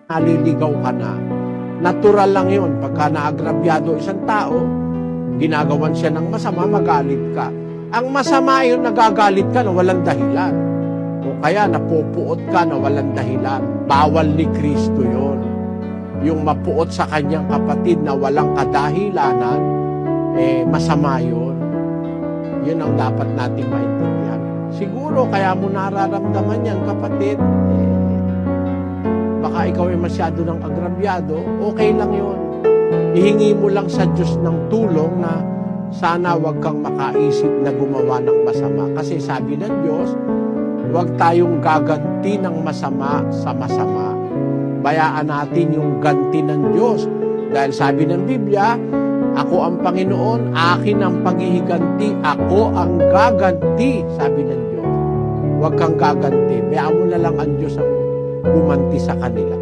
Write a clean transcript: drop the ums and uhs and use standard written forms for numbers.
naliligaw ka na. Natural lang yun. Pagka naagrabyado isang tao, ginagawan siya ng masama, magalit ka. Ang masama yun, nagagalit ka na walang dahilan. O kaya napupuot ka na walang dahilan. Bawal ni Kristo yun. Yung mapuot sa kanyang kapatid na walang kadahilanan, masama yun. Yun ang dapat nating maintindihan. Siguro, kaya mo nararamdaman yan, kapatid, baka ikaw ay masyado ng agrabyado, okay lang yun. Ihingi mo lang sa Diyos ng tulong na sana wag kang makaisip na gumawa ng masama. Kasi sabi ng Diyos, wag tayong gaganti ng masama sa masama. Bayaan natin yung ganti ng Diyos. Dahil sabi ng Biblia, ako ang Panginoon, akin ang paghihiganti, ako ang gaganti, sabi ng Diyos. Huwag kang gaganti, bayaan mo na lang ang Diyos ang gumanti sa kanila.